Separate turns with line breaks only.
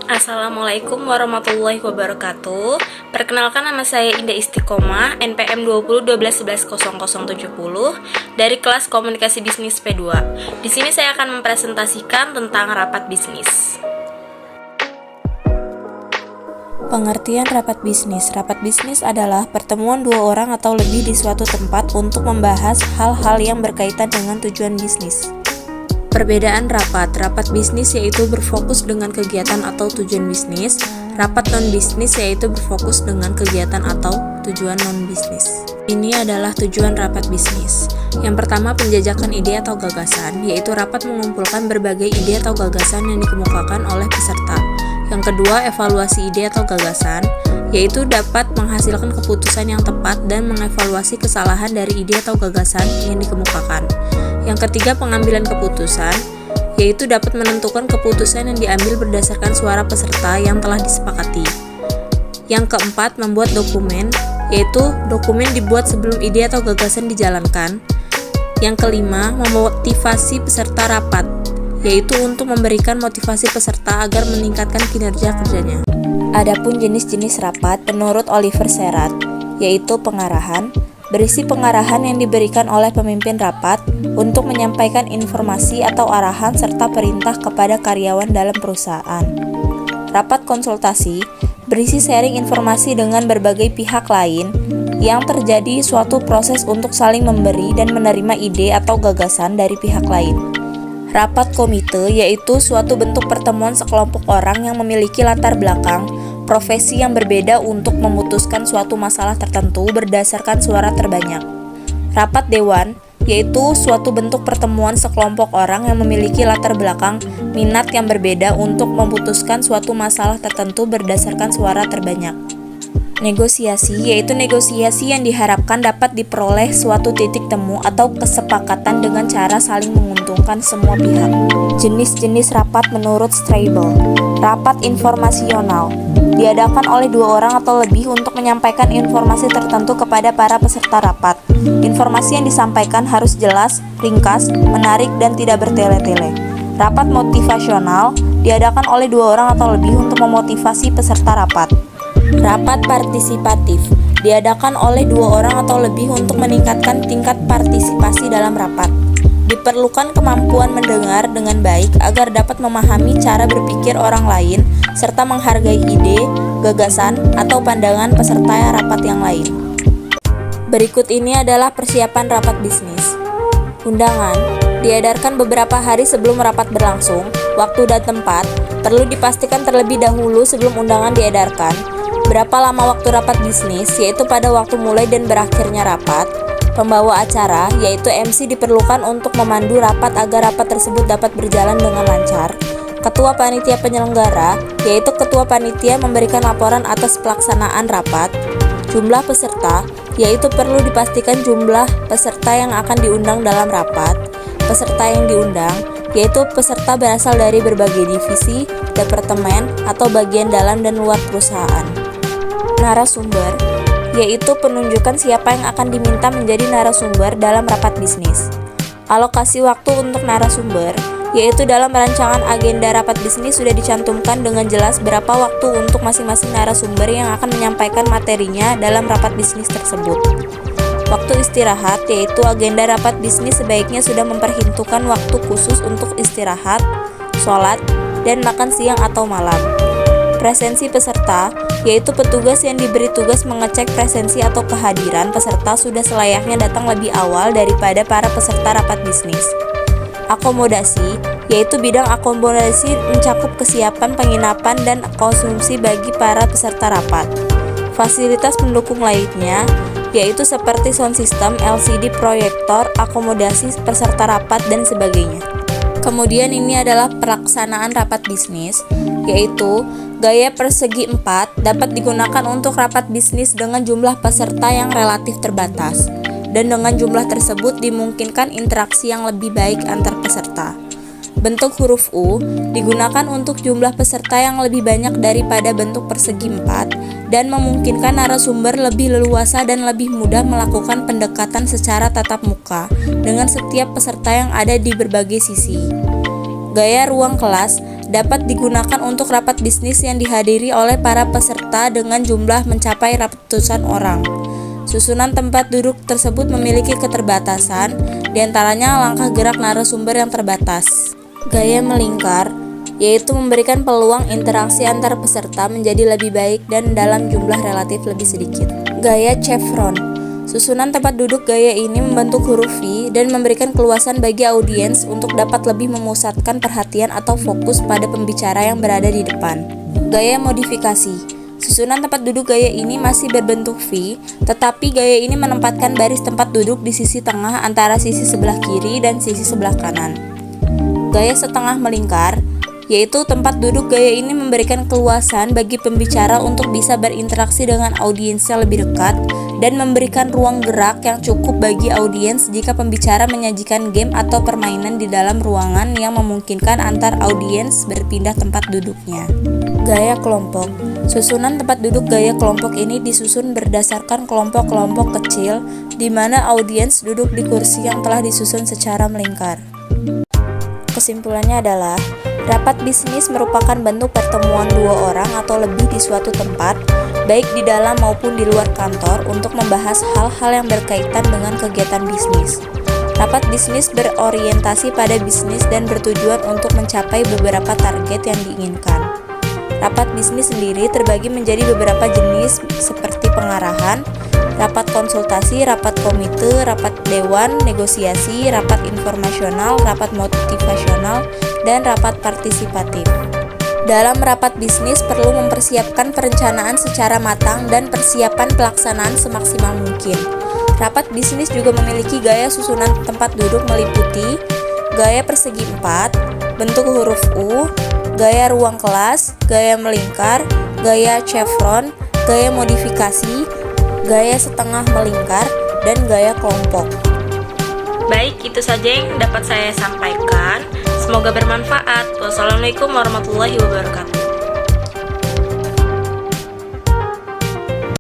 Assalamualaikum warahmatullahi wabarakatuh. Perkenalkan, nama saya Indah Istiqomah, NPM 2012110070 dari kelas Komunikasi Bisnis P2. Di sini saya akan mempresentasikan tentang rapat bisnis.
Pengertian rapat bisnis. Rapat bisnis adalah pertemuan dua orang atau lebih di suatu tempat untuk membahas hal-hal yang berkaitan dengan tujuan bisnis. Perbedaan rapat bisnis yaitu berfokus dengan kegiatan atau tujuan bisnis. Rapat non-bisnis yaitu berfokus dengan kegiatan atau tujuan non-bisnis. Ini adalah tujuan rapat bisnis. Yang pertama, penjajakan ide atau gagasan, yaitu rapat mengumpulkan berbagai ide atau gagasan yang dikemukakan oleh peserta. Yang kedua, evaluasi ide atau gagasan, yaitu dapat menghasilkan keputusan yang tepat dan mengevaluasi kesalahan dari ide atau gagasan yang dikemukakan. Yang ketiga, pengambilan keputusan, yaitu dapat menentukan keputusan yang diambil berdasarkan suara peserta yang telah disepakati. Yang keempat, membuat dokumen, yaitu dokumen dibuat sebelum ide atau gagasan dijalankan. Yang kelima, memotivasi peserta rapat, yaitu untuk memberikan motivasi peserta agar meningkatkan kinerja kerjanya. Adapun jenis-jenis rapat menurut Oliver Serat, yaitu pengarahan, berisi pengarahan yang diberikan oleh pemimpin rapat untuk menyampaikan informasi atau arahan serta perintah kepada karyawan dalam perusahaan. Rapat konsultasi berisi sharing informasi dengan berbagai pihak lain yang terjadi suatu proses untuk saling memberi dan menerima ide atau gagasan dari pihak lain. Rapat komite yaitu suatu bentuk pertemuan sekelompok orang yang memiliki latar belakang profesi yang berbeda untuk memutuskan suatu masalah tertentu berdasarkan suara terbanyak. Rapat dewan yaitu suatu bentuk pertemuan sekelompok orang yang memiliki latar belakang minat yang berbeda untuk memutuskan suatu masalah tertentu berdasarkan suara terbanyak. Negosiasi yaitu negosiasi yang diharapkan dapat diperoleh suatu titik temu atau kesepakatan dengan cara saling menguntungkan semua pihak. Jenis-jenis rapat menurut Strabel. Rapat informasional diadakan oleh dua orang atau lebih untuk menyampaikan informasi tertentu kepada para peserta rapat. Informasi yang disampaikan harus jelas, ringkas, menarik, dan tidak bertele-tele. Rapat motivasional diadakan oleh dua orang atau lebih untuk memotivasi peserta rapat. Rapat partisipatif diadakan oleh dua orang atau lebih untuk meningkatkan tingkat partisipasi dalam rapat. Diperlukan kemampuan mendengar dengan baik agar dapat memahami cara berpikir orang lain serta menghargai ide, gagasan, atau pandangan peserta rapat yang lain. Berikut ini adalah persiapan rapat bisnis. Undangan diedarkan beberapa hari sebelum rapat berlangsung. Waktu dan tempat perlu dipastikan terlebih dahulu sebelum undangan diedarkan. Berapa lama waktu rapat bisnis, yaitu pada waktu mulai dan berakhirnya rapat. Pembawa acara, yaitu MC, diperlukan untuk memandu rapat agar rapat tersebut dapat berjalan dengan lancar. Ketua panitia penyelenggara, yaitu ketua panitia memberikan laporan atas pelaksanaan rapat. Jumlah peserta, yaitu perlu dipastikan jumlah peserta yang akan diundang dalam rapat. Peserta yang diundang, yaitu peserta berasal dari berbagai divisi, departemen, atau bagian dalam dan luar perusahaan. Narasumber, yaitu penunjukan siapa yang akan diminta menjadi narasumber dalam rapat bisnis. Alokasi waktu untuk narasumber, yaitu dalam rancangan agenda rapat bisnis sudah dicantumkan dengan jelas berapa waktu untuk masing-masing narasumber yang akan menyampaikan materinya dalam rapat bisnis tersebut. Waktu istirahat, yaitu agenda rapat bisnis sebaiknya sudah memperhitungkan waktu khusus untuk istirahat, sholat, dan makan siang atau malam. Presensi peserta, yaitu petugas yang diberi tugas mengecek presensi atau kehadiran peserta sudah selayaknya datang lebih awal daripada para peserta rapat bisnis. Akomodasi, yaitu bidang akomodasi mencakup kesiapan penginapan dan konsumsi bagi para peserta rapat. Fasilitas pendukung lainnya, yaitu seperti sound system, LCD proyektor, akomodasi peserta rapat, dan sebagainya. Kemudian ini adalah pelaksanaan rapat bisnis, yaitu gaya persegi 4 dapat digunakan untuk rapat bisnis dengan jumlah peserta yang relatif terbatas, dan dengan jumlah tersebut dimungkinkan interaksi yang lebih baik antar peserta. Bentuk huruf U digunakan untuk jumlah peserta yang lebih banyak daripada bentuk persegi 4 dan memungkinkan narasumber lebih leluasa dan lebih mudah melakukan pendekatan secara tatap muka dengan setiap peserta yang ada di berbagai sisi. Gaya ruang kelas dapat digunakan untuk rapat bisnis yang dihadiri oleh para peserta dengan jumlah mencapai ratusan orang. Susunan tempat duduk tersebut memiliki keterbatasan, diantaranya langkah gerak narasumber yang terbatas. Gaya melingkar, yaitu memberikan peluang interaksi antar peserta menjadi lebih baik dan dalam jumlah relatif lebih sedikit. Gaya chevron, susunan tempat duduk gaya ini membentuk huruf V dan memberikan keluasan bagi audiens untuk dapat lebih memusatkan perhatian atau fokus pada pembicara yang berada di depan. Gaya modifikasi, susunan tempat duduk gaya ini masih berbentuk V, tetapi gaya ini menempatkan baris tempat duduk di sisi tengah antara sisi sebelah kiri dan sisi sebelah kanan. Gaya setengah melingkar, yaitu tempat duduk gaya ini memberikan keluasan bagi pembicara untuk bisa berinteraksi dengan audiensnya lebih dekat dan memberikan ruang gerak yang cukup bagi audiens jika pembicara menyajikan game atau permainan di dalam ruangan yang memungkinkan antar audiens berpindah tempat duduknya. Gaya kelompok, susunan tempat duduk gaya kelompok ini disusun berdasarkan kelompok-kelompok kecil di mana audiens duduk di kursi yang telah disusun secara melingkar. Kesimpulannya adalah, rapat bisnis merupakan bentuk pertemuan dua orang atau lebih di suatu tempat, baik di dalam maupun di luar kantor, untuk membahas hal-hal yang berkaitan dengan kegiatan bisnis. Rapat bisnis berorientasi pada bisnis dan bertujuan untuk mencapai beberapa target yang diinginkan. Rapat bisnis sendiri terbagi menjadi beberapa jenis seperti pengarahan, rapat konsultasi, rapat komite, rapat dewan, negosiasi, rapat informasional, rapat motivasional, dan rapat partisipatif. Dalam rapat bisnis perlu mempersiapkan perencanaan secara matang dan persiapan pelaksanaan semaksimal mungkin. Rapat bisnis juga memiliki gaya susunan tempat duduk meliputi gaya persegi 4, bentuk huruf U, gaya ruang kelas, gaya melingkar, gaya chevron, gaya modifikasi, gaya setengah melingkar, dan gaya kelompok.
Baik, itu saja yang dapat saya sampaikan. Semoga bermanfaat. Wassalamualaikum warahmatullahi wabarakatuh.